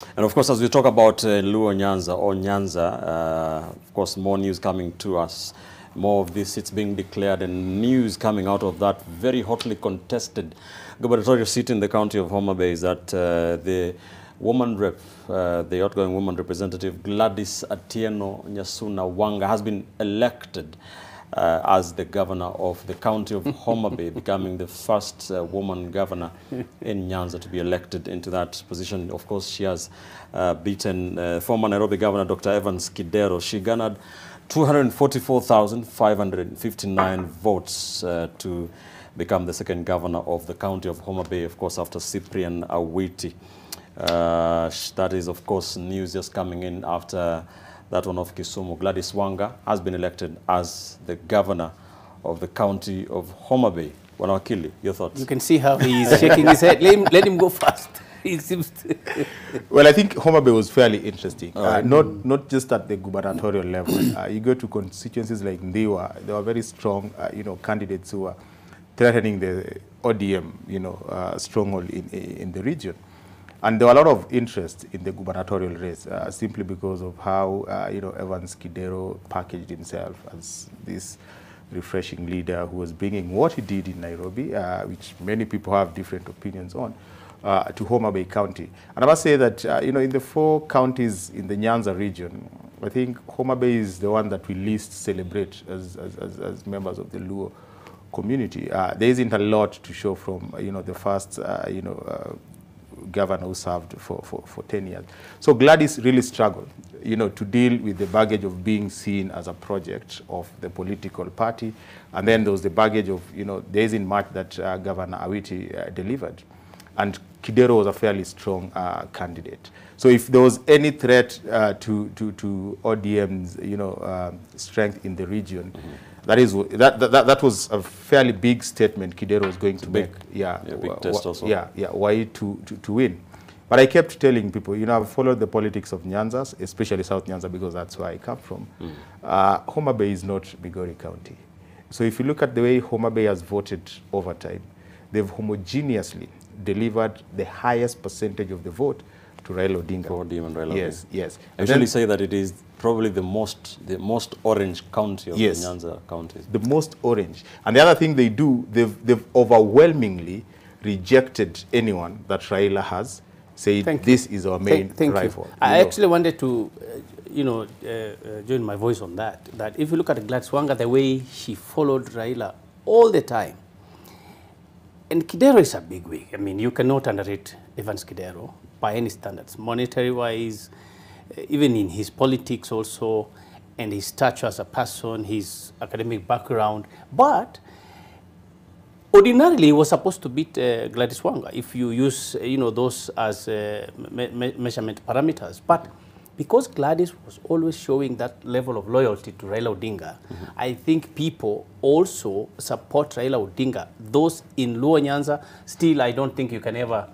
And of course, as we talk about Luo Nyanza or Nyanza, of course, more news coming to us. More of this seats being declared and news coming out of that very hotly contested gubernatorial seat in the county of Homa Bay is that the woman rep, the outgoing woman representative Gladys Wanga has been elected as the governor of the county of Homa Bay, becoming the first woman governor in Nyanza to be elected into that position. Of course, she has beaten former Nairobi Governor Dr. Evans Kidero. She garnered 244,559 votes to become the second governor of the county of Homa Bay, of course, after Cyprian Awiti. That is, of course, news just coming in after that one of Kisumu. Gladys Wanga has been elected as the governor of the county of Homa Bay. Wanawakili, your thoughts? You can see how he's shaking his head. Let him go fast. He seems Well, I think Homa Bay was fairly interesting. Not just at the gubernatorial level. You go to constituencies like Ndiwa, there were very strong, candidates who were threatening the ODM, stronghold in the region. And there were a lot of interest in the gubernatorial race simply because of how, Evans Kidero packaged himself as this refreshing leader who was bringing what he did in Nairobi, which many people have different opinions on, to Homa Bay County. And I must say that, in the 4 counties in the Nyanza region, I think Homa Bay is the one that we least celebrate as members of the Luo community. There isn't a lot to show from, the first, governor who served for 10 years. So Gladys really struggled, to deal with the baggage of being seen as a project of the political party. And then there was the baggage of, there isn't much that Governor Awiti delivered. And Kidero was a fairly strong candidate. So if there was any threat to ODM's, strength in the region, that was a fairly big statement Kidero was going to make. Big test also. Why to win. But I kept telling people, I've followed the politics of Nyanza, especially South Nyanza, because that's where I come from. Homa Bay is not Migori County. So if you look at the way Homa Bay has voted over time, they've homogeneously delivered the highest percentage of the vote to Raila Odinga. For ODM and Raila Yes, Odinga. yes. I usually say that it is probably the most orange county of the Nyanza counties. The most orange. And the other thing they do, they've overwhelmingly rejected anyone that Raila has said this is our main rival. I actually wanted to, join my voice on that. That if you look at Gladys Wanga, the way she followed Raila all the time, and Kidero is a big wig. I mean, you cannot underrate Evans Kidero by any standards, monetary-wise, even in his politics also, and his stature as a person, his academic background. But ordinarily, he was supposed to beat Gladys Wanga if you use, those as measurement parameters. But because Gladys was always showing that level of loyalty to Raila Odinga, I think people also support Raila Odinga. Those in Luo Nyanza, still I don't think you can ever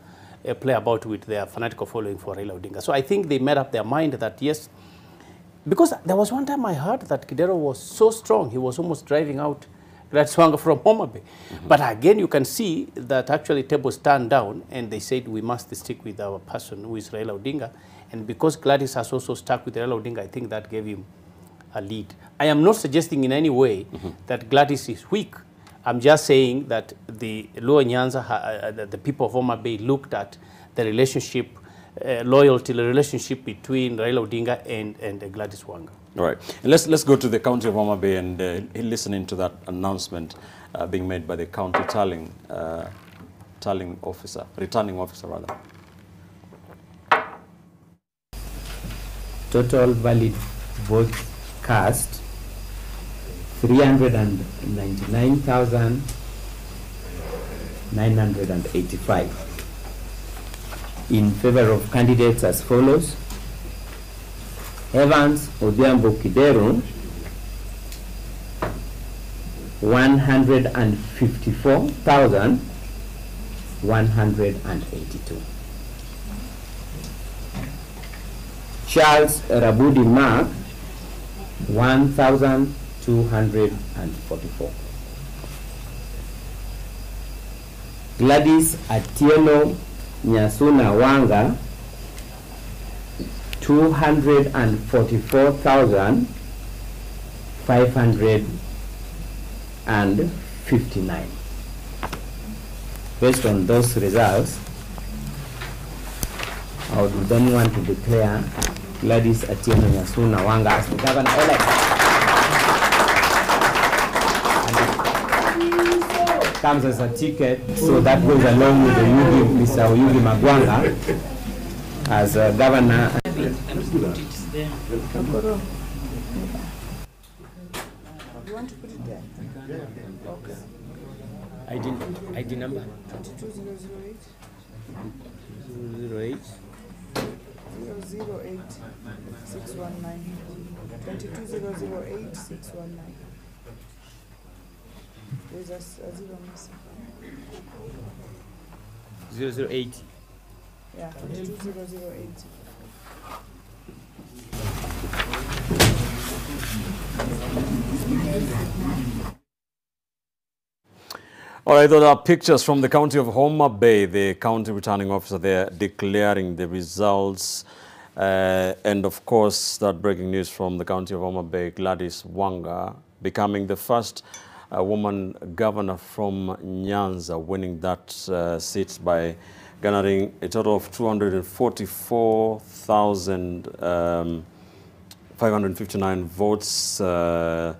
play about with their fanatical following for Raila Odinga. So I think they made up their mind that yes, because there was one time I heard that Kidero was so strong, he was almost driving out Gladys Wanga from Homa Bay. But again, you can see that actually tables turned down and they said we must stick with our person who is Raila Odinga. And because Gladys has also stuck with Raila Odinga, I think that gave him a lead. I am not suggesting in any way that Gladys is weak. I'm just saying that the Luo Nyanza, the people of Homa Bay looked at the relationship, loyalty, the relationship between Raila Odinga and Gladys Wanga. All right. And let's go to the county of Homa Bay and listen to that announcement being made by the county returning officer rather. Total valid votes cast 399,985. In favor of candidates as follows: Evans Odhiambo Kidero 154,182. Charles Rabudi Mark 1,244. Gladys Atieno Nyasuna Wanga 244,559. Based on those results, I would then want to declare Gladys Wanga as the governor-elect. Comes as a ticket, so that goes along with the Mr. Oyugi Magwanga as a governor. You want to put it there? Okay. ID number? 22008. 08. 008 619. 22008 619. There's a zero missing. 008. Yeah, 22008. All right, there are pictures from the county of Homa Bay, the county returning officer there declaring the results. And of course, that breaking news from the county of Homa Bay, Gladys Wanga becoming the first woman governor from Nyanza, winning that seat by garnering a total of 244,559 votes. Her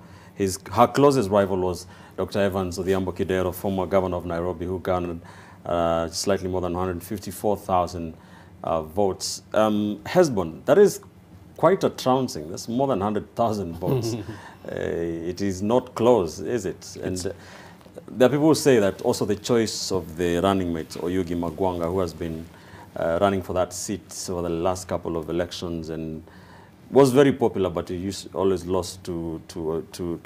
closest rival was Dr. Evans Odhiambo Kidero, former governor of Nairobi, who garnered slightly more than 154,000 votes. Hesbon, that is quite a trouncing. That's more than 100,000 votes. It is not close, is it? And there are people who say that also the choice of the running mate, Oyugi Magwanga, who has been running for that seat over the last couple of elections and was very popular, but he always lost to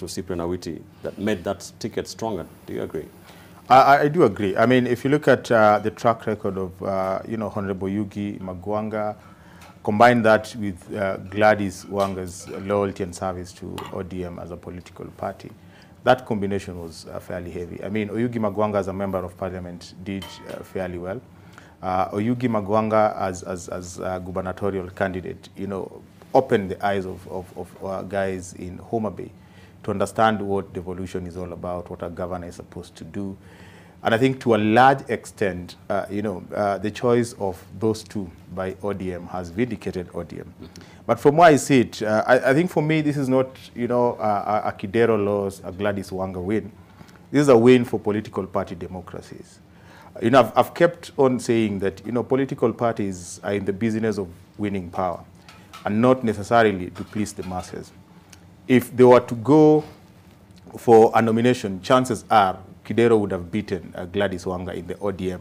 Cyprian Awiti, that made that ticket stronger. Do you agree? I do agree. I mean, if you look at the track record of, Honorable Oyugi Magwanga, combine that with Gladys Wanga's loyalty and service to ODM as a political party, that combination was fairly heavy. I mean, Oyugi Magwanga as a member of parliament did fairly well. Oyugi Magwanga as a gubernatorial candidate, opened the eyes of guys in Homa Bay to understand what devolution is all about, what a governor is supposed to do. And I think to a large extent, the choice of those two by ODM has vindicated ODM. But from where I see it, I think for me, this is not, a Kidero loss, a Gladys Wanga win. This is a win for political party democracies. I've kept on saying that, political parties are in the business of winning power and not necessarily to please the masses. If they were to go for a nomination, chances are Kidero would have beaten Gladys Wanga in the ODM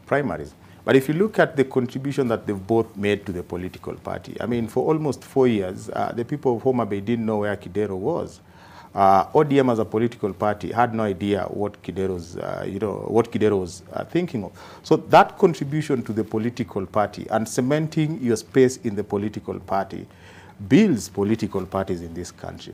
primaries. But if you look at the contribution that they've both made to the political party, I mean, for almost 4 years, the people of Homa Bay didn't know where Kidero was. ODM as a political party had no idea what Kidero was thinking of. So that contribution to the political party and cementing your space in the political party builds political parties in this country.